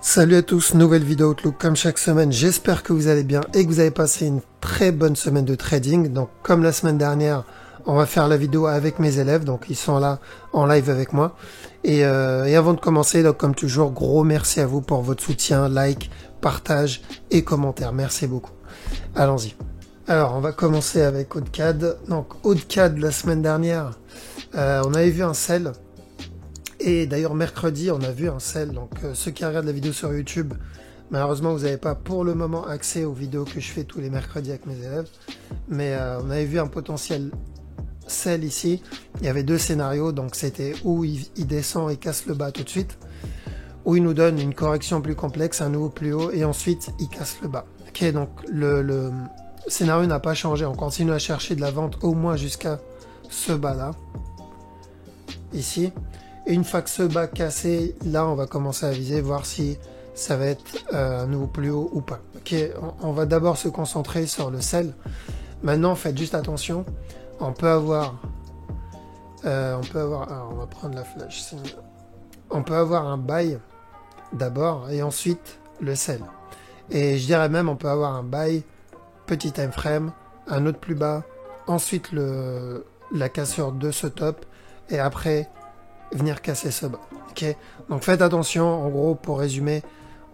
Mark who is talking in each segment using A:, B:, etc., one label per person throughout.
A: Salut à tous, nouvelle vidéo Outlook comme chaque semaine, j'espère que vous allez bien et que vous avez passé une très bonne semaine de trading. Donc comme la semaine dernière, on va faire la vidéo avec mes élèves, donc ils sont là en live avec moi. Et avant de commencer, donc comme toujours, gros merci à vous pour votre soutien, like, partage et commentaires, merci beaucoup. Allons-y. Alors on va commencer avec AudeCAD. Donc AudeCAD la semaine dernière, on avait vu un sell. Et d'ailleurs mercredi on a vu un sell, donc ceux qui regardent la vidéo sur YouTube, malheureusement vous n'avez pas pour le moment accès aux vidéos que je fais tous les mercredis avec mes élèves, mais on avait vu un potentiel sell ici. Il y avait deux scénarios, donc c'était où il descend et casse le bas tout de suite, ou il nous donne une correction plus complexe, un nouveau plus haut, et ensuite il casse le bas. Ok, donc le scénario n'a pas changé, on continue à chercher de la vente au moins jusqu'à ce bas là, ici. Et une fois que ce bas cassé, là on va commencer à viser, voir si ça va être un nouveau plus haut ou pas. Ok, on va d'abord se concentrer sur le sell. Maintenant faites juste attention, on peut avoir, alors on va prendre la flash, on peut avoir un buy d'abord et ensuite le sell. Et je dirais même on peut avoir un buy, petit time frame, un autre plus bas, ensuite la cassure de ce top et après venir casser ce bas. Ok, donc faites attention. En gros, pour résumer,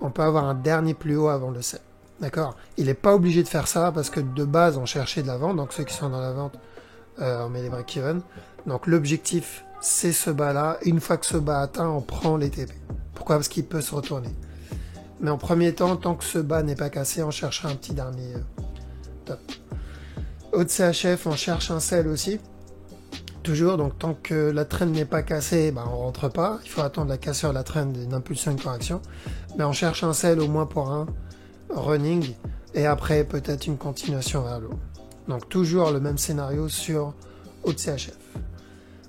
A: on peut avoir un dernier plus haut avant le sell. D'accord, il n'est pas obligé de faire ça parce que de base on cherchait de la vente, donc ceux qui sont dans la vente, on met les break-even. Donc l'objectif c'est ce bas là. Une fois que ce bas atteint, on prend les TP. Pourquoi? Parce qu'il peut se retourner. Mais en premier temps, tant que ce bas n'est pas cassé, on cherchera un petit dernier top. Au CHF, on cherche un sell aussi. Toujours, donc tant que la trend n'est pas cassée, ben, on rentre pas. Il faut attendre la cassure de la trend, une impulsion, une correction. Mais on cherche un sell au moins pour un running et après peut-être une continuation vers le haut. Donc toujours le même scénario sur CHF.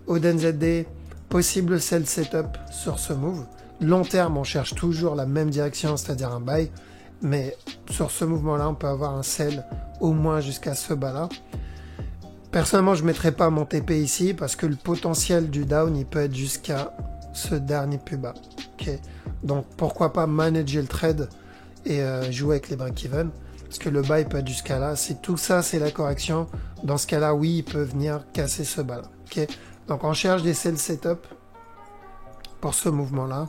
A: NZD, possible sell setup sur ce move. Long terme, on cherche toujours la même direction, c'est-à-dire un buy. Mais sur ce mouvement-là, on peut avoir un sell au moins jusqu'à ce bas-là. Personnellement, je ne mettrai pas mon TP ici parce que le potentiel du down, il peut être jusqu'à ce dernier plus bas. Okay. Donc, pourquoi pas manager le trade et jouer avec les break-even parce que le bas, il peut être jusqu'à là. Si tout ça, c'est la correction, dans ce cas-là, oui, il peut venir casser ce bas-là. Okay. Donc, on cherche des sell setup pour ce mouvement-là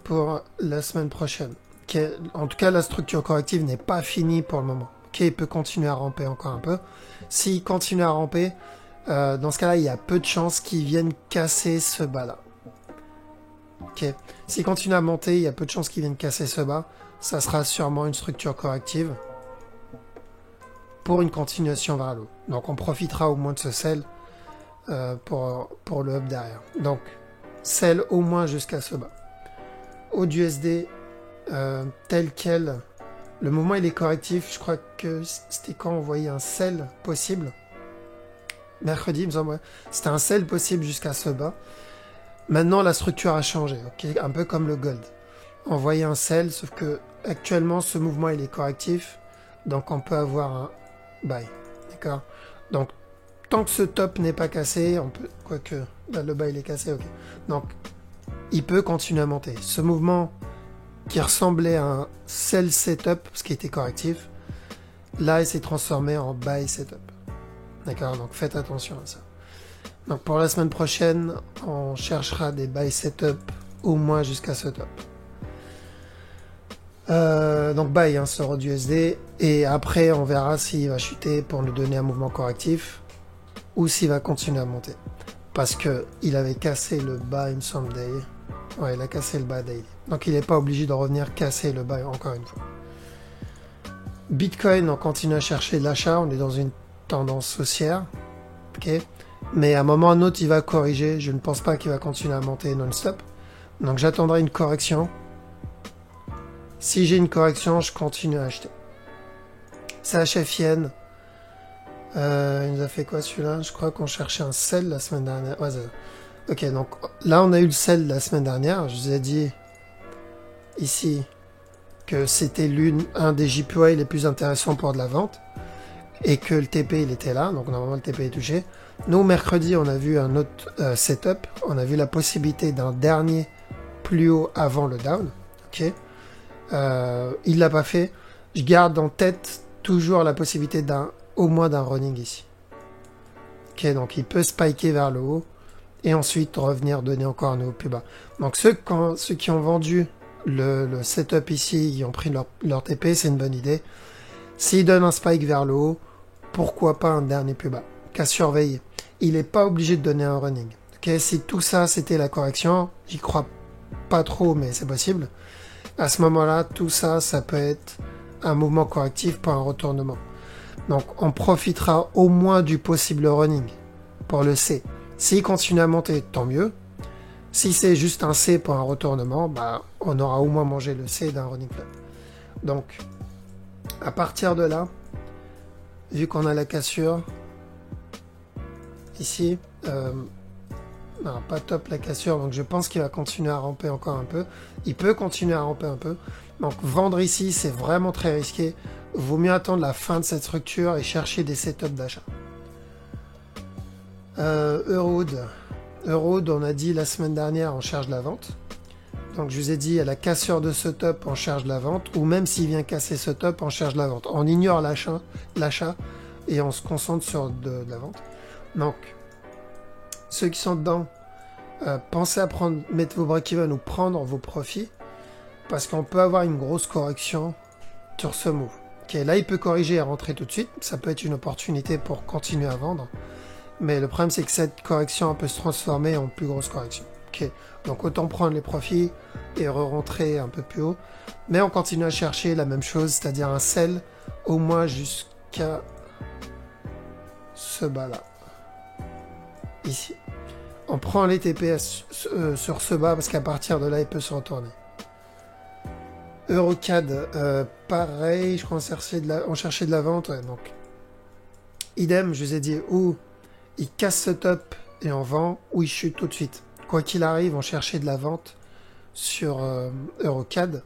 A: pour la semaine prochaine. Okay. En tout cas, la structure corrective n'est pas finie pour le moment. Okay, il peut continuer à ramper encore un peu. S'il continue à ramper, dans ce cas-là, il y a peu de chances qu'il vienne casser ce bas-là. Okay. S'il continue à monter, il y a peu de chances qu'il vienne casser ce bas. Ça sera sûrement une structure corrective pour une continuation vers le haut. Donc on profitera au moins de ce sell pour le up derrière. Donc sell au moins jusqu'à ce bas. AUD/USD tel quel. Le mouvement il est correctif, je crois que c'était quand on voyait un sell possible. Mercredi, il me semble, ouais. C'était un sell possible jusqu'à ce bas. Maintenant, la structure a changé, okay, un peu comme le gold. On voyait un sell, sauf que actuellement, ce mouvement il est correctif, donc on peut avoir un buy, d'accord. Donc, tant que ce top n'est pas cassé, on peut, quoique, là, le buy il est cassé, ok. Donc, il peut continuer à monter. Ce mouvement qui ressemblait à un sell setup, ce qui était correctif, là il s'est transformé en buy setup. D'accord, donc faites attention à ça. Donc pour la semaine prochaine, on cherchera des buy setup au moins jusqu'à ce top. Donc buy hein, sur AUD/USD et après on verra s'il va chuter pour nous donner un mouvement correctif ou s'il va continuer à monter. Parce que il avait cassé le bas, il me semble, daily. Ouais, il a cassé le bas daily. Donc il n'est pas obligé de revenir casser le bas encore une fois. Bitcoin, on continue à chercher de l'achat, on est dans une tendance haussière. Okay. Mais à un moment ou à un autre, il va corriger. Je ne pense pas qu'il va continuer à monter non-stop. Donc j'attendrai une correction. Si j'ai une correction, je continue à acheter. CHF Yen. Il nous a fait quoi celui-là? Je crois qu'on cherchait un sell la semaine dernière. Ouais, ok, donc là on a eu le sell la semaine dernière. Je vous ai dit ici que c'était un des JPY les plus intéressants pour de la vente et que le TP il était là, donc normalement le TP est touché. Nous mercredi on a vu un autre setup, on a vu la possibilité d'un dernier plus haut avant le down, Ok. Il l'a pas fait. Je garde en tête toujours la possibilité au moins d'un running ici. Ok, donc il peut spiker vers le haut et ensuite revenir donner encore un nouveau plus bas. Donc ceux qui ont vendu le setup ici, ils ont pris leur TP, c'est une bonne idée. S'il donne un spike vers le haut, pourquoi pas un dernier plus bas qu'à surveiller. Il n'est pas obligé de donner un running. Okay, si tout ça c'était la correction, j'y crois pas trop, mais c'est possible. À ce moment-là, tout ça, ça peut être un mouvement correctif pour un retournement. Donc on profitera au moins du possible running pour le C. S'il continue à monter, tant mieux. Si c'est juste un C pour un retournement, bah, on aura au moins mangé le C d'un running flop. Donc, à partir de là, vu qu'on a la cassure, ici, non, pas top la cassure, donc je pense qu'il va continuer à ramper encore un peu. Il peut continuer à ramper un peu. Donc vendre ici, c'est vraiment très risqué. Vaut mieux attendre la fin de cette structure et chercher des setups d'achat. Eurowood, on a dit la semaine dernière, on cherche la vente. Donc je vous ai dit, à la cassure de ce top, on cherche la vente. Ou même s'il vient casser ce top, on cherche la vente. On ignore l'achat et on se concentre sur de la vente. Donc, ceux qui sont dedans, pensez à mettre vos break-even ou prendre vos profits. Parce qu'on peut avoir une grosse correction sur ce move. Okay, là, il peut corriger et rentrer tout de suite. Ça peut être une opportunité pour continuer à vendre. Mais le problème, c'est que cette correction peut se transformer en plus grosse correction. Okay. Donc, autant prendre les profits et re-rentrer un peu plus haut. Mais on continue à chercher la même chose, c'est-à-dire un sell au moins jusqu'à ce bas-là. Ici. On prend les TPS sur ce bas parce qu'à partir de là, il peut se retourner. Eurocad, pareil, je crois on cherchait de la vente. Ouais, donc, idem, je vous ai dit, ou il casse ce top et on vend, ou il chute tout de suite. Quoi qu'il arrive, on cherchait de la vente sur Eurocad.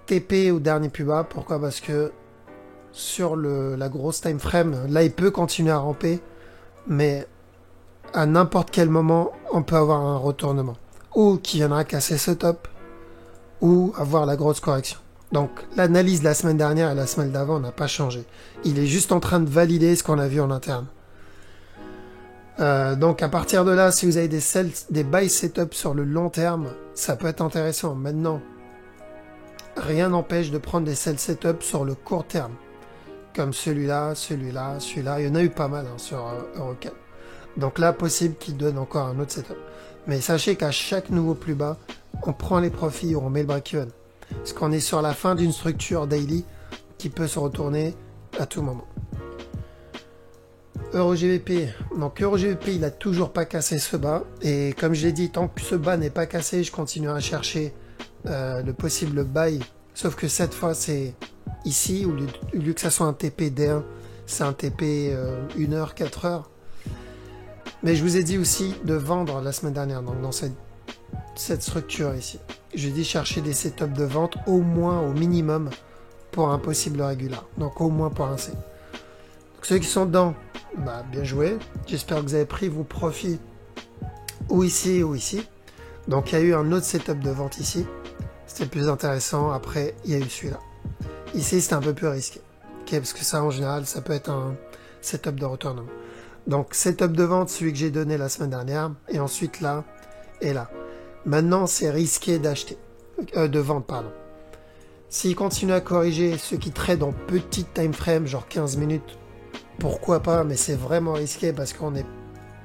A: TP au dernier plus bas, pourquoi? Parce que sur la grosse time frame, là, il peut continuer à ramper, mais à n'importe quel moment, on peut avoir un retournement. Ou qui viendra casser ce top, ou avoir la grosse correction. Donc l'analyse de la semaine dernière et la semaine d'avant n'a pas changé. Il est juste en train de valider ce qu'on a vu en interne. Donc à partir de là, si vous avez des buy setup sur le long terme, ça peut être intéressant. Maintenant, rien n'empêche de prendre des sell setup sur le court terme. Comme celui-là, celui-là, celui-là. Il y en a eu pas mal sur Eurocad. Donc là, possible qu'il donne encore un autre setup. Mais sachez qu'à chaque nouveau plus bas, on prend les profits ou on met le break-even. Parce qu'on est sur la fin d'une structure daily qui peut se retourner à tout moment. EuroGBP. Donc EuroGBP, il a toujours pas cassé ce bas. Et comme je l'ai dit, tant que ce bas n'est pas cassé, je continue à chercher le possible buy. Sauf que cette fois, c'est ici, au lieu que ça soit un TP D1, c'est un TP 1 heure, 4 heures. Mais je vous ai dit aussi de vendre la semaine dernière, donc dans cette structure ici. J'ai dit chercher des setups de vente au moins, au minimum, pour un possible régular. Donc au moins pour un C. Donc, ceux qui sont dedans, bah, bien joué. J'espère que vous avez pris vos profits ou ici ou ici. Donc il y a eu un autre setup de vente ici. C'était le plus intéressant. Après, il y a eu celui-là. Ici, c'était un peu plus risqué. Okay, parce que ça, en général, ça peut être un setup de retournement. Donc setup de vente, celui que j'ai donné la semaine dernière, et ensuite là et là. Maintenant, c'est risqué d'acheter, de vendre, pardon. S'il continue à corriger ceux qui traitent en petite time frame, genre 15 minutes, pourquoi pas, mais c'est vraiment risqué parce qu'on est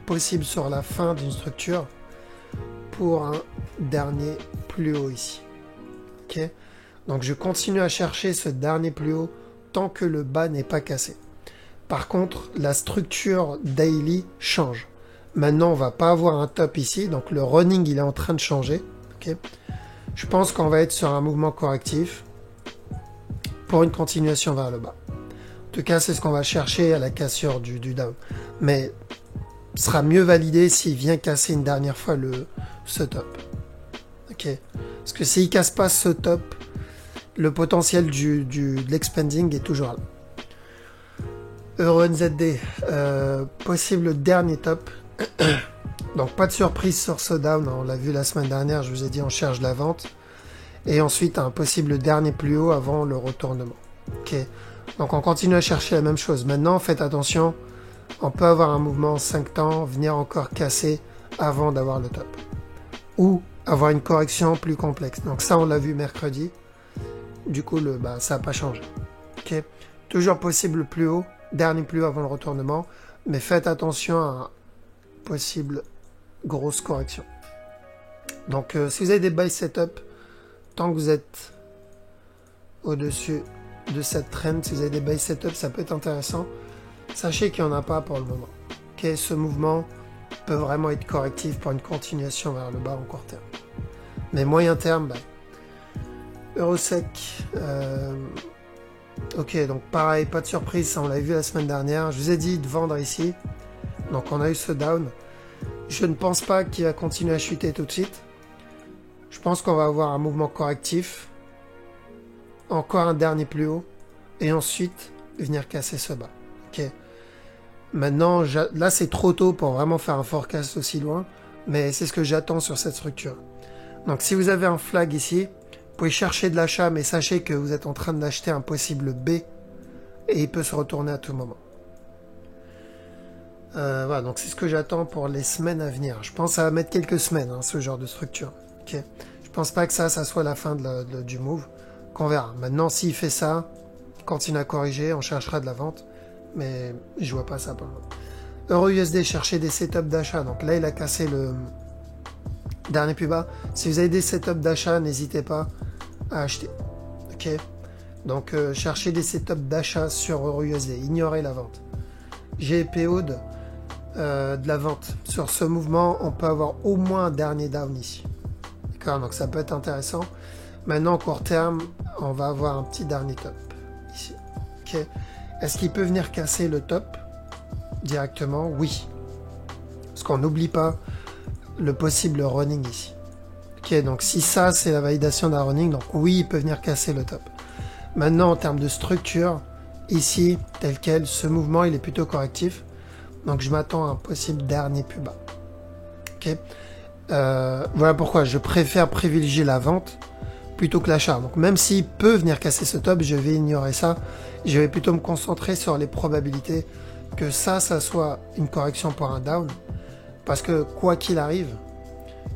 A: possible sur la fin d'une structure pour un dernier plus haut ici. Ok. Donc je continue à chercher ce dernier plus haut tant que le bas n'est pas cassé. Par contre, la structure daily change. Maintenant, on va pas avoir un top ici, donc le running, il est en train de changer. Okay. Je pense qu'on va être sur un mouvement correctif pour une continuation vers le bas. En tout cas, c'est ce qu'on va chercher à la cassure du down. Mais ce sera mieux validé s'il vient casser une dernière fois ce top. Okay. Parce que s'il casse pas ce top, le potentiel de l'expanding est toujours là. EuroNZD, possible dernier top. Donc pas de surprise sur ce down, on l'a vu la semaine dernière, je vous ai dit on cherche la vente. et ensuite un possible dernier plus haut avant le retournement. Ok. Donc on continue à chercher la même chose. Maintenant, faites attention, on peut avoir un mouvement en 5 temps, venir encore casser avant d'avoir le top. Ou avoir une correction plus complexe. Donc ça, on l'a vu mercredi. Du coup, ça n'a pas changé. Okay. Toujours possible le plus haut, dernier plus haut avant le retournement, mais faites attention à une possible grosse correction. Donc si vous avez des buy setup, tant que vous êtes au-dessus de cette trend, si vous avez des buy setup, ça peut être intéressant. Sachez qu'il n'y en a pas pour le moment. Okay, ce mouvement peut vraiment être correctif pour une continuation vers le bas en court terme. Mais moyen terme, Eurosec, ok, donc pareil, pas de surprise, ça on l'a vu la semaine dernière. Je vous ai dit de vendre ici, donc on a eu ce down. Je ne pense pas qu'il va continuer à chuter tout de suite. Je pense qu'on va avoir un mouvement correctif, encore un dernier plus haut, et ensuite venir casser ce bas. Ok. Maintenant, là c'est trop tôt pour vraiment faire un forecast aussi loin, mais c'est ce que j'attends sur cette structure. Donc si vous avez un flag ici, vous pouvez chercher de l'achat, mais sachez que vous êtes en train d'acheter un possible B, et il peut se retourner à tout moment. Voilà, donc c'est ce que j'attends pour les semaines à venir. Je pense que ça va mettre quelques semaines, ce genre de structure. Okay. Je pense pas que ça soit la fin du move, qu'on verra. Maintenant, s'il fait ça, continue à corriger, on cherchera de la vente, mais je vois pas ça pour le moment. Euro USD, chercher des setups d'achat. Donc là, il a cassé le dernier plus bas. Si vous avez des setups d'achat, n'hésitez pas à acheter. Ok. Donc cherchez des setups d'achat sur Euro USD. Ignorez la vente. GPO de la vente. Sur ce mouvement, on peut avoir au moins un dernier down ici. D'accord, donc ça peut être intéressant. Maintenant, en court terme, on va avoir un petit dernier top ici. Ok. Est-ce qu'il peut venir casser le top directement? Oui. Parce qu'on n'oublie pas le possible running ici. Ok, donc si ça, c'est la validation d'un running, donc oui, il peut venir casser le top. Maintenant, en termes de structure, ici, tel quel, ce mouvement, il est plutôt correctif. Donc je m'attends à un possible dernier plus bas. Ok. Voilà pourquoi je préfère privilégier la vente plutôt que l'achat. Donc même s'il peut venir casser ce top, je vais ignorer ça. Je vais plutôt me concentrer sur les probabilités que ça soit une correction pour un down. Parce que quoi qu'il arrive,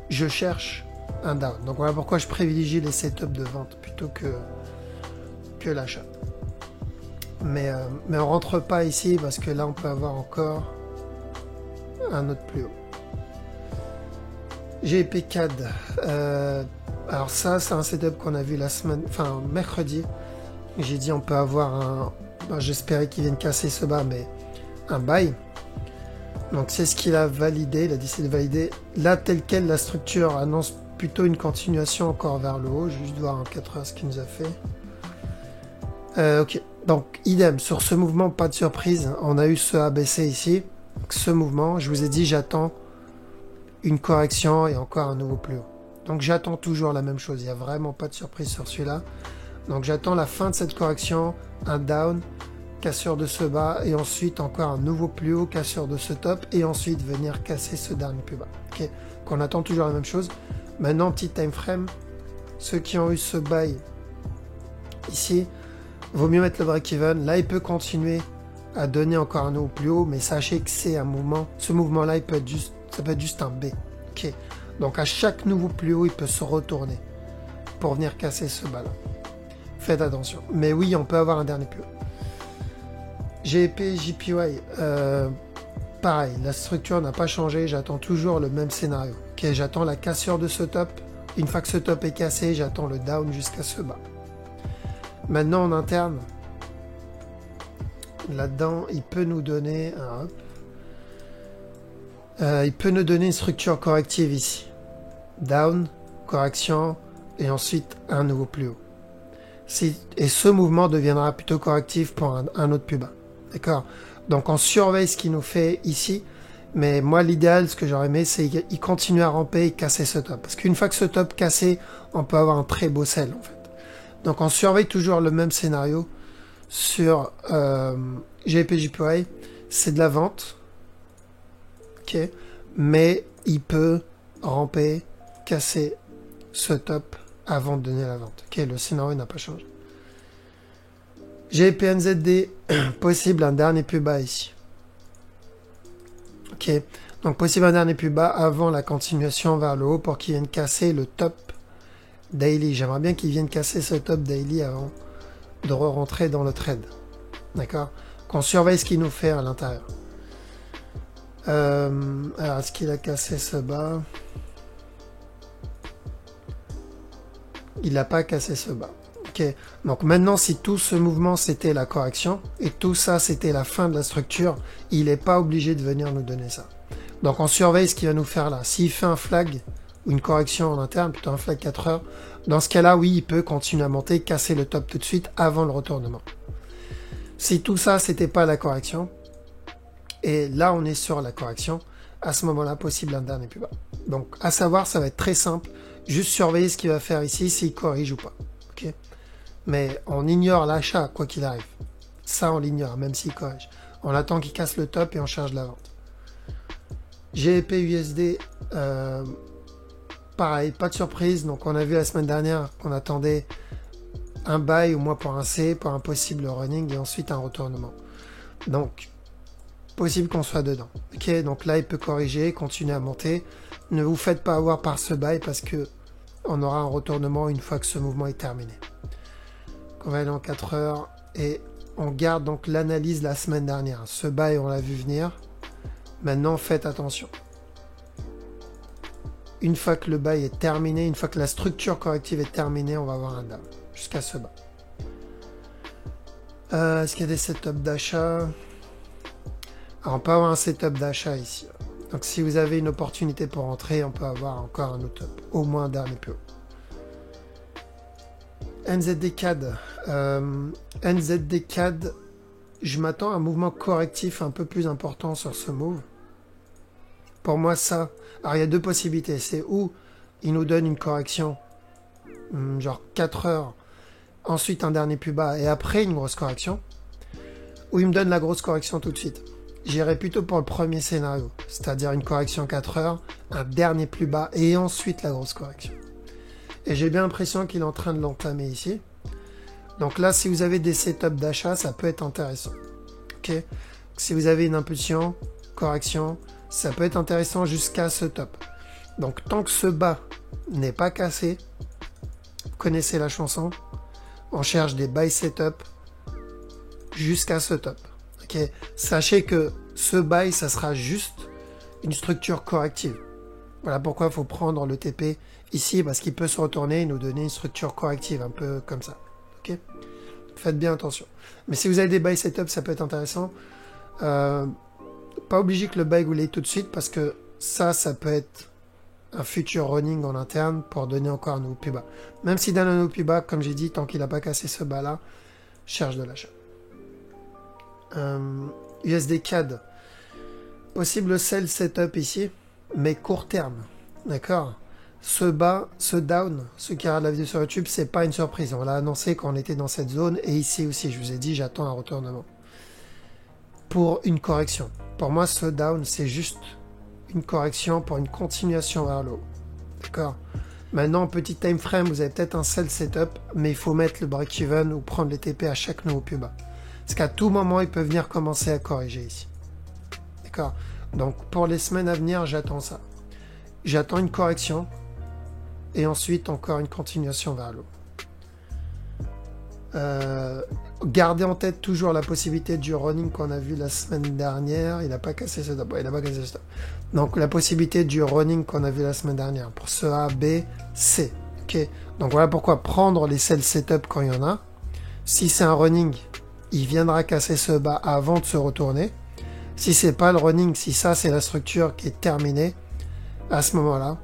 A: je cherche un down. Donc voilà pourquoi je privilégie les setups de vente plutôt que l'achat. Mais on rentre pas ici parce que là on peut avoir encore un autre plus haut. GP CAD. Alors ça, c'est un setup qu'on a vu mercredi. J'ai dit on peut avoir un... j'espérais qu'il vienne casser ce bas, mais un buy. Donc c'est ce qu'il a validé, il a décidé de valider. Là, tel quel, la structure annonce plutôt une continuation encore vers le haut. Je vais juste voir en 4 heures ce qu'il nous a fait. Ok, donc idem, sur ce mouvement, pas de surprise. On a eu ce ABC ici. Ce mouvement, je vous ai dit, j'attends une correction et encore un nouveau plus haut. Donc j'attends toujours la même chose, il n'y a vraiment pas de surprise sur celui-là. Donc j'attends la fin de cette correction, un down, cassure de ce bas, et ensuite encore un nouveau plus haut, cassure de ce top, et ensuite venir casser ce dernier plus bas. Okay. On attend toujours la même chose. Maintenant, petit time frame, ceux qui ont eu ce buy ici, vaut mieux mettre le break-even. Là, il peut continuer à donner encore un nouveau plus haut, mais sachez que c'est un mouvement. Ce mouvement-là, ça peut être juste un B. Okay. Donc à chaque nouveau plus haut, il peut se retourner pour venir casser ce bas-là. Faites attention. Mais oui, on peut avoir un dernier plus haut. GP, JPY, pareil, la structure n'a pas changé, j'attends toujours le même scénario. Okay, j'attends la cassure de ce top. Une fois que ce top est cassé, j'attends le down jusqu'à ce bas. Maintenant en interne, là-dedans, il peut nous donner il peut nous donner une structure corrective ici. Down, correction, et ensuite un nouveau plus haut. Et ce mouvement deviendra plutôt correctif pour un autre plus bas. D'accord? Donc on surveille ce qu'il nous fait ici. Mais moi, l'idéal, ce que j'aurais aimé, c'est qu'il continue à ramper et casser ce top. Parce qu'une fois que ce top cassé, on peut avoir un très beau sell, en fait. Donc on surveille toujours le même scénario sur GPJPY. C'est de la vente. Ok. Mais il peut ramper, casser ce top avant de donner la vente. Ok, le scénario n'a pas changé. GPNZD, possible un dernier plus bas ici. Ok, donc possible un dernier plus bas avant la continuation vers le haut pour qu'il vienne casser le top daily. J'aimerais bien qu'il vienne casser ce top daily avant de re-rentrer dans le trade. D'accord? Qu'on surveille ce qu'il nous fait à l'intérieur. Alors, est-ce qu'il a cassé ce bas? Il n'a pas cassé ce bas. Ok. Donc maintenant, si tout ce mouvement c'était la correction et tout ça c'était la fin de la structure, il n'est pas obligé de venir nous donner ça. Donc on surveille ce qu'il va nous faire là. S'il fait un flag ou une correction en interne, plutôt un flag 4 heures, dans ce cas-là, oui, il peut continuer à monter, casser le top tout de suite avant le retournement. Si tout ça c'était pas la correction, et là on est sur la correction, à ce moment-là, possible un dernier plus bas. Donc à savoir, ça va être très simple. Juste surveiller ce qu'il va faire ici, s'il corrige ou pas. Okay, mais on ignore l'achat, quoi qu'il arrive. Ça, on l'ignore, même s'il corrige. On attend qu'il casse le top et on charge la vente. GEP USD, pareil, pas de surprise. Donc on a vu la semaine dernière qu'on attendait un buy au moins pour un C, pour un possible running et ensuite un retournement. Donc, possible qu'on soit dedans. Ok, donc là, il peut corriger, continuer à monter. Ne vous faites pas avoir par ce buy parce que on aura un retournement une fois que ce mouvement est terminé. On va aller en 4 heures et on garde donc l'analyse de la semaine dernière. Ce buy, on l'a vu venir. Maintenant, faites attention. Une fois que le buy est terminé, une fois que la structure corrective est terminée, on va avoir un down jusqu'à ce bas. Est-ce qu'il y a des setups d'achat? Alors, on peut avoir un setup d'achat ici. Donc si vous avez une opportunité pour entrer, on peut avoir encore un autre top, au moins un dernier plus haut. NZD CAD. NZD CAD, je m'attends à un mouvement correctif un peu plus important sur ce move. Pour moi, ça... Alors, il y a deux possibilités. C'est où il nous donne une correction, genre 4 heures, ensuite un dernier plus bas, et après une grosse correction, ou il me donne la grosse correction tout de suite. J'irai plutôt pour le premier scénario, c'est-à-dire une correction 4 heures, un dernier plus bas, et ensuite la grosse correction. Et j'ai bien l'impression qu'il est en train de l'entamer ici. Donc là, si vous avez des setups d'achat, ça peut être intéressant. Ok. Si vous avez une impulsion, correction, ça peut être intéressant jusqu'à ce top. Donc tant que ce bas n'est pas cassé, vous connaissez la chanson, on cherche des buy setup jusqu'à ce top. Okay. Sachez que ce buy, ça sera juste une structure corrective. Voilà pourquoi il faut prendre le TP ici, parce qu'il peut se retourner et nous donner une structure corrective, un peu comme ça. Okay. Faites bien attention. Mais si vous avez des buy setup, ça peut être intéressant. Pas obligé que le buy vous l'ayez tout de suite, parce que ça peut être un futur running en interne pour donner encore un nouveau plus bas. Même si donne un nouveau plus bas, comme j'ai dit, tant qu'il n'a pas cassé ce bas-là, cherche de l'achat. USD CAD, possible sell setup ici, mais court terme, d'accord. Ce bas, ce down, ceux qui regardent la vidéo sur YouTube, c'est pas une surprise, on l'a annoncé quand on était dans cette zone, et ici aussi, je vous ai dit, j'attends un retournement pour une correction. Pour moi, ce down, c'est juste une correction pour une continuation vers le haut, d'accord. Maintenant, petit time frame, vous avez peut-être un sell setup, mais il faut mettre le break-even ou prendre les TP à chaque nouveau plus bas. Parce qu'à tout moment, il peut venir commencer à corriger ici. D'accord? Donc, pour les semaines à venir, j'attends ça. J'attends une correction. Et ensuite, encore une continuation vers le haut. Gardez en tête toujours la possibilité du running qu'on a vu la semaine dernière. Il n'a pas cassé ce top. Il n'a pas cassé ce top. Donc, la possibilité du running qu'on a vu la semaine dernière. Pour ce A, B, C. Ok? Donc, voilà pourquoi prendre les sell setup quand il y en a. Si c'est un running, il viendra casser ce bas avant de se retourner. Si c'est pas le running, si ça c'est la structure qui est terminée, à ce moment-là,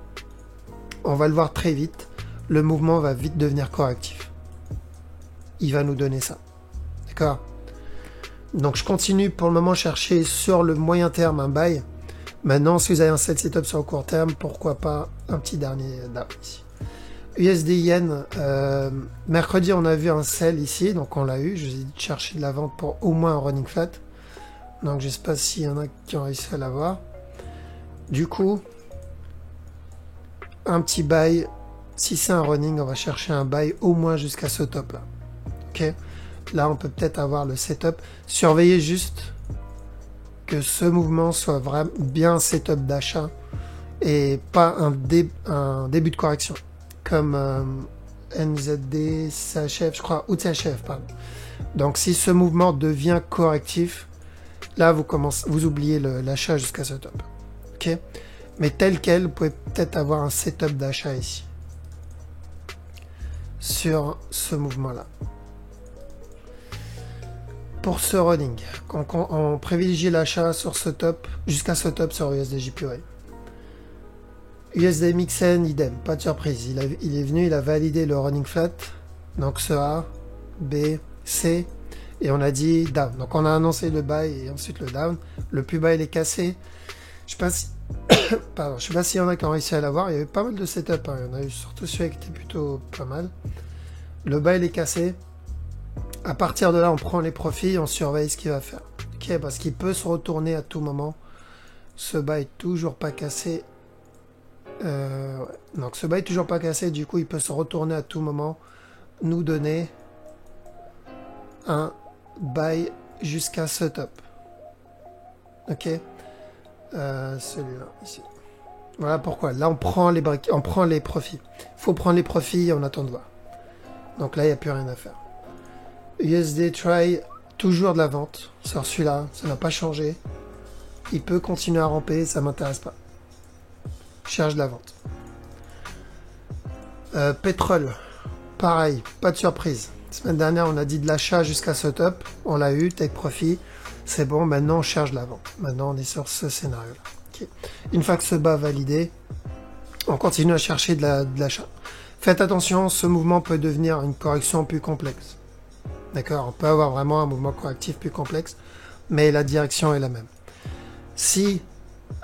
A: on va le voir très vite, le mouvement va vite devenir correctif. Il va nous donner ça. D'accord? Donc je continue pour le moment chercher sur le moyen terme un buy. Maintenant, si vous avez un sell setup sur le court terme, pourquoi pas un petit dernier down ici. USD Yen, mercredi on a vu un sell ici, donc on l'a eu, je vous ai dit de chercher de la vente pour au moins un running flat, donc je sais pas s'il y en a qui ont réussi à l'avoir. Du coup, un petit buy si c'est un running, on va chercher un buy au moins jusqu'à ce top là. Ok. Là, on peut peut-être avoir le setup. Surveillez juste que ce mouvement soit vraiment bien un setup d'achat et pas un début de correction. Comme NZD, CHF, je crois, ou CHF, pardon. Donc, si ce mouvement devient correctif, là, vous oubliez l'achat jusqu'à ce top. Ok. Mais tel quel, vous pouvez peut-être avoir un setup d'achat ici. Sur ce mouvement-là. Pour ce running, on privilégie l'achat sur ce top, jusqu'à ce top sur USD-JPY. USD-MXN, idem, pas de surprise. Il est venu, il a validé le running flat. Donc ce A, B, C. Et on a dit down. Donc on a annoncé le buy et ensuite le down. Le plus bas il est cassé. Je sais pas si... Pardon, je sais pas s'il y en a qui ont réussi à l'avoir. Il y avait pas mal de setup. Hein. Il y en a eu surtout celui qui était plutôt pas mal. Le bas il est cassé. À partir de là, on prend les profits, on surveille ce qu'il va faire. Ok, parce qu'il peut se retourner à tout moment. Ce bas est toujours pas cassé. Ouais. Donc ce bas est toujours pas cassé, du coup il peut se retourner à tout moment, nous donner un buy jusqu'à ce top. Ok, celui-là ici. Voilà pourquoi. Là on prend les profits. Il faut prendre les profits et on attend de voir. Donc là il n'y a plus rien à faire. USD try, toujours de la vente sur celui-là, ça n'a pas changé. Il peut continuer à ramper, ça m'intéresse pas. Cherche de la vente. Pétrole, pareil, pas de surprise. Semaine dernière, on a dit de l'achat jusqu'à ce top. On l'a eu, take profit. C'est bon, maintenant on cherche de la vente. Maintenant on est sur ce scénario-là. Okay. Une fois que ce bas validé, on continue à chercher de l'achat. Faites attention, ce mouvement peut devenir une correction plus complexe. D'accord, on peut avoir vraiment un mouvement correctif plus complexe, mais la direction est la même. Si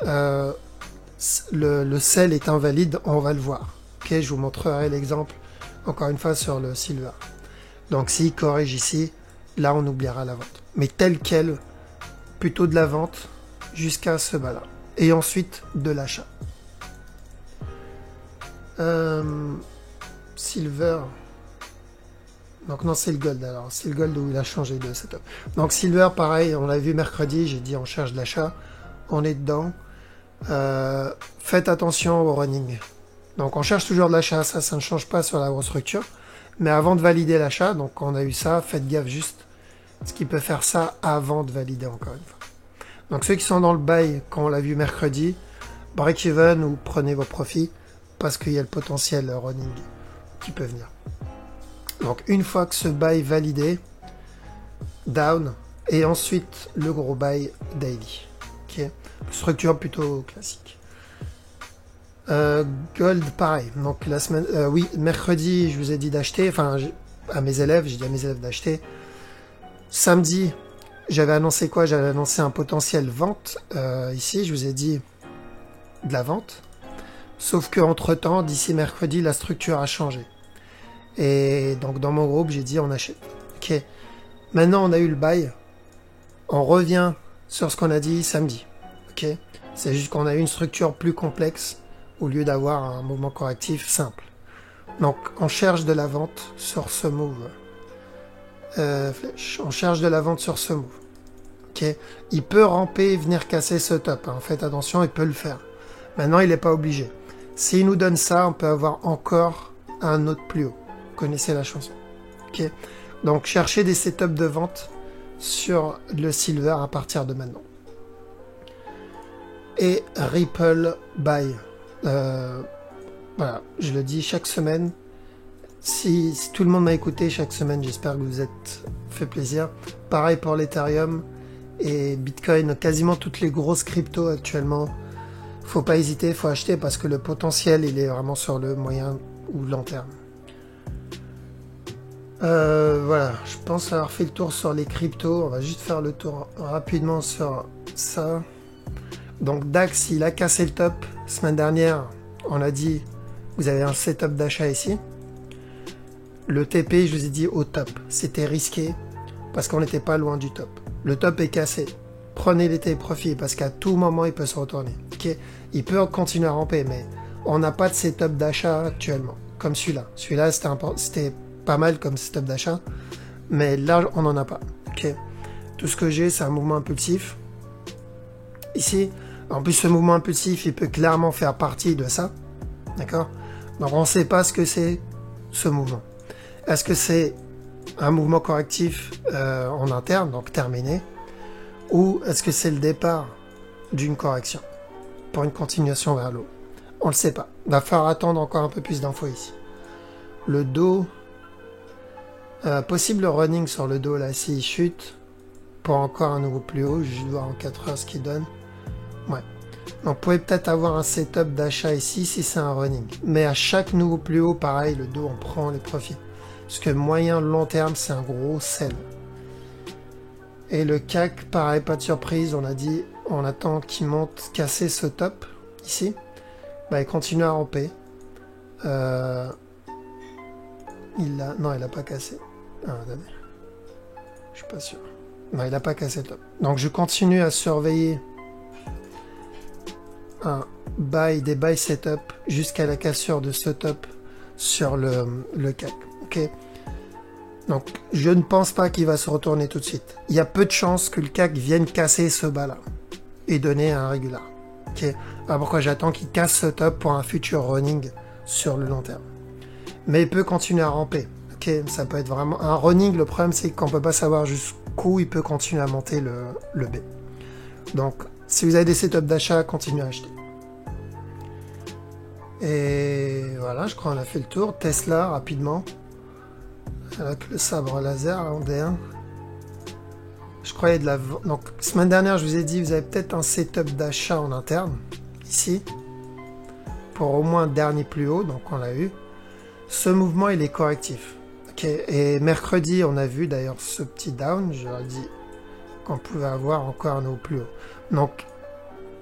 A: le sell est invalide, on va le voir. Ok, je vous montrerai l'exemple encore une fois sur le silver. Donc s'il corrige ici, là on oubliera la vente. Mais tel quel, plutôt de la vente jusqu'à ce bas-là. Et ensuite de l'achat. Silver. Donc non, c'est le gold alors. C'est le gold où il a changé de setup. Donc silver, pareil, on l'a vu mercredi, j'ai dit on cherche de l'achat. On est dedans. Faites attention au running. Donc on cherche toujours de l'achat, ça ne change pas sur la grosse structure. Mais avant de valider l'achat, donc on a eu ça, faites gaffe juste. Ce qui peut faire ça avant de valider encore une fois. Donc ceux qui sont dans le buy, quand on l'a vu mercredi, break even ou prenez vos profits parce qu'il y a le potentiel running qui peut venir. Donc une fois que ce buy validé, down, et ensuite le gros buy daily. Okay. Structure plutôt classique. Gold, pareil. Donc la semaine, oui, mercredi, je vous ai dit d'acheter. Enfin, à mes élèves, j'ai dit à mes élèves d'acheter. Samedi, j'avais annoncé quoi? J'avais annoncé un potentiel vente. Ici, je vous ai dit de la vente. Sauf que entre temps, d'ici mercredi, la structure a changé. Et donc dans mon groupe, j'ai dit on achète. Ok. Maintenant, on a eu le buy. On revient sur ce qu'on a dit samedi. Ok. C'est juste qu'on a eu une structure plus complexe au lieu d'avoir un mouvement correctif simple. Donc, on cherche de la vente sur ce move. Flèche. On cherche de la vente sur ce move. Ok. Il peut ramper et venir casser ce top. Hein. Faites attention, il peut le faire. Maintenant, il n'est pas obligé. S'il nous donne ça, on peut avoir encore un autre plus haut. Vous connaissez la chanson. Ok. Donc, cherchez des setups de vente sur le silver à partir de maintenant. Et Ripple buy. Voilà, je le dis chaque semaine. Si tout le monde m'a écouté chaque semaine, j'espère que vous êtes fait plaisir. Pareil pour l'Ethereum et Bitcoin, quasiment toutes les grosses cryptos actuellement. Faut pas hésiter, faut acheter parce que le potentiel, il est vraiment sur le moyen ou long terme. Voilà, je pense avoir fait le tour sur les cryptos. On va juste faire le tour rapidement sur ça. Donc DAX, il a cassé le top. Semaine dernière, on a dit, vous avez un setup d'achat ici. Le TP, je vous ai dit au top. C'était risqué parce qu'on n'était pas loin du top. Le top est cassé. Prenez les profits parce qu'à tout moment, il peut se retourner. Okay, il peut continuer à ramper, mais on n'a pas de setup d'achat actuellement. comme celui-là. Celui-là, c'était pas mal comme setup d'achat, mais là, on n'en a pas. Ok. Tout ce que j'ai, c'est un mouvement impulsif. Ici, en plus, ce mouvement impulsif, il peut clairement faire partie de ça. D'accord? Donc, on ne sait pas ce que c'est ce mouvement. Est-ce que c'est un mouvement correctif en interne, donc terminé, ou est-ce que c'est le départ d'une correction pour une continuation vers l'eau? On ne le sait pas. Il va falloir attendre encore un peu plus d'infos ici. Le dos, possible running sur le dos là, s'il chute, pour encore un nouveau plus haut. Je vais voir en 4 heures ce qu'il donne. Ouais. Donc, vous pouvez peut-être avoir un setup d'achat ici si c'est un running. Mais à chaque nouveau plus haut, pareil, le dos, on prend les profits. Parce que moyen, long terme, c'est un gros sell. Et le CAC, pareil, pas de surprise. On a dit, on attend qu'il monte, casser ce top, ici. Bah, il continue à ramper. Non, il a pas cassé. Ah, attendez. Je suis pas sûr. Non, il a pas cassé le top. Donc, je continue à surveiller des buy setup jusqu'à la cassure de ce top sur le CAC. Ok. Donc, je ne pense pas qu'il va se retourner tout de suite. Il y a peu de chances que le CAC vienne casser ce bas-là et donner un régular. Ok. Alors pourquoi j'attends qu'il casse ce top pour un futur running sur le long terme. Mais il peut continuer à ramper. Ok. Ça peut être vraiment un running. Le problème, c'est qu'on peut pas savoir jusqu'où il peut continuer à monter le B. Donc, si vous avez des setups d'achat, continuez à acheter. Et voilà, je crois qu'on a fait le tour. Tesla, rapidement. Avec le sabre laser en D1. Je croyais de la... Donc, semaine dernière, je vous ai dit, vous avez peut-être un setup d'achat en interne, ici, pour au moins un dernier plus haut, donc on l'a eu. Ce mouvement, il est correctif. Okay. Et mercredi, on a vu d'ailleurs ce petit down, je leur ai dit qu'on pouvait avoir encore un autre plus haut. Donc,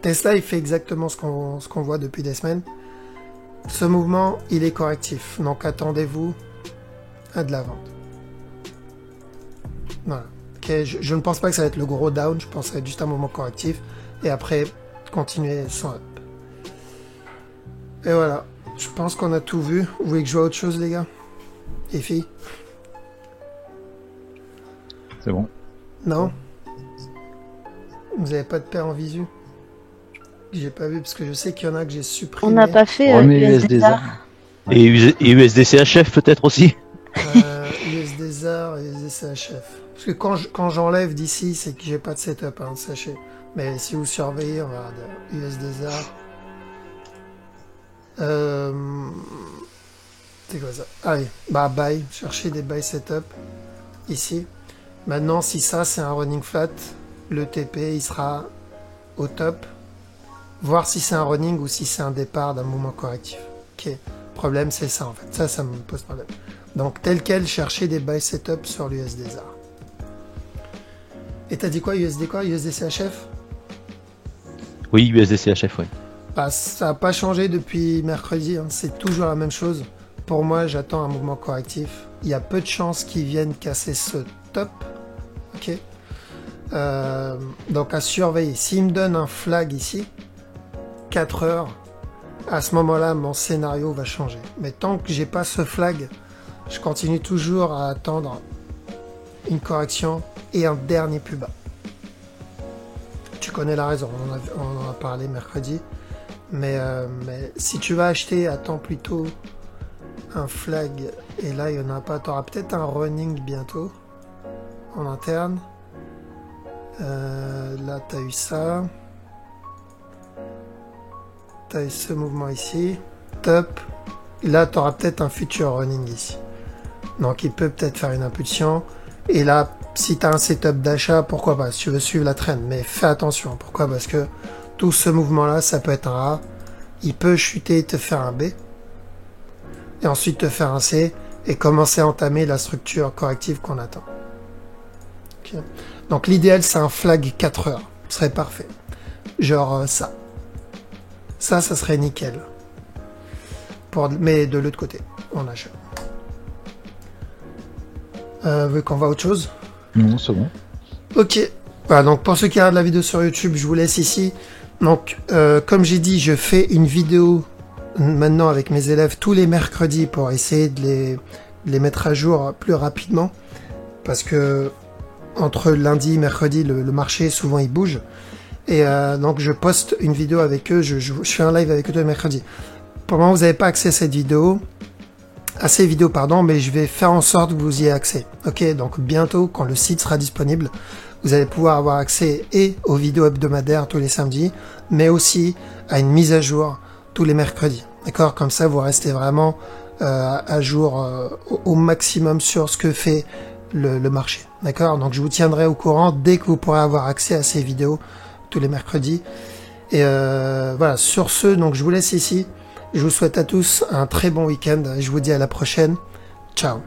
A: Tesla, il fait exactement ce qu'on voit depuis des semaines. Ce mouvement, il est correctif. Donc, attendez-vous à de la vente. Voilà. Okay. Je ne pense pas que ça va être le gros down. Je pense que ça va être juste un mouvement correctif. Et après, continuer son up. Et voilà. Je pense qu'on a tout vu. Vous voulez que je vois autre chose, les gars? Les filles?
B: C'est bon.
A: Non? Vous avez pas de paire en visu? J'ai pas vu parce que je sais qu'il y en a que j'ai supprimé.
C: On n'a pas fait
B: USDZAR.
D: Et USDCHF peut-être aussi.
A: USDZAR et USDCHF. Parce que quand j'enlève d'ici, c'est que j'ai pas de setup, hein, sachez. Mais si vous surveillez, on va regarder USDZAR. C'est quoi ça? Allez, bah buy, cherchez des buy setup ici. Maintenant, si ça c'est un running flat, le TP il sera au top. Voir si c'est un running ou si c'est un départ d'un mouvement correctif. Ok, problème c'est ça en fait. Ça me pose problème. Donc tel quel, cherchez des buy setup sur l'USDZAR. Et t'as dit quoi, USD quoi? USDCHF?
D: Oui, USDCHF, oui.
A: Bah, ça n'a pas changé depuis mercredi, hein. C'est toujours la même chose. Pour moi, j'attends un mouvement correctif. Il y a peu de chances qu'ils viennent casser ce top. Ok. Donc à surveiller. S'il me donne un flag ici, 4 heures, à ce moment-là, mon scénario va changer. Mais tant que j'ai pas ce flag, je continue toujours à attendre une correction et un dernier plus bas. Tu connais la raison, on en a parlé mercredi. Mais si tu vas acheter, attends plutôt un flag. Et là, il n'y en a pas. Tu auras peut-être un running bientôt en interne. Là, tu as eu ça. Tu as eu ce mouvement ici. Top. Là, tu auras peut-être un futur running ici. Donc, il peut peut-être faire une impulsion. Et là, si tu as un setup d'achat, pourquoi pas? Si tu veux suivre la trend. Mais fais attention. Pourquoi? Parce que tout ce mouvement-là, ça peut être un A. Il peut chuter et te faire un B. Et ensuite te faire un C. Et commencer à entamer la structure corrective qu'on attend. Okay. Donc l'idéal, c'est un flag 4 heures. Ce serait parfait. Genre ça. Ça serait nickel. Mais de l'autre côté, on achète. Vous voulez qu'on voit autre chose?
B: Non, c'est bon.
A: Ok. Voilà, donc pour ceux qui regardent la vidéo sur YouTube, je vous laisse ici. Donc, comme j'ai dit, je fais une vidéo maintenant avec mes élèves tous les mercredis pour essayer de les mettre à jour plus rapidement. Parce que entre lundi et mercredi, le marché, souvent, il bouge. Et donc, je poste une vidéo avec eux. Je fais un live avec eux tous les mercredis. Pour le moment, vous n'avez pas accès à ces vidéos, mais je vais faire en sorte que vous y ayez accès. Ok, donc bientôt, quand le site sera disponible, vous allez pouvoir avoir accès et aux vidéos hebdomadaires tous les samedis, mais aussi à une mise à jour tous les mercredis. D'accord? Comme ça, vous restez vraiment à jour au maximum sur ce que fait le marché. D'accord? Donc, je vous tiendrai au courant dès que vous pourrez avoir accès à ces vidéos tous les mercredis. Et voilà, sur ce, donc je vous laisse ici. Je vous souhaite à tous un très bon week-end. Je vous dis à la prochaine. Ciao.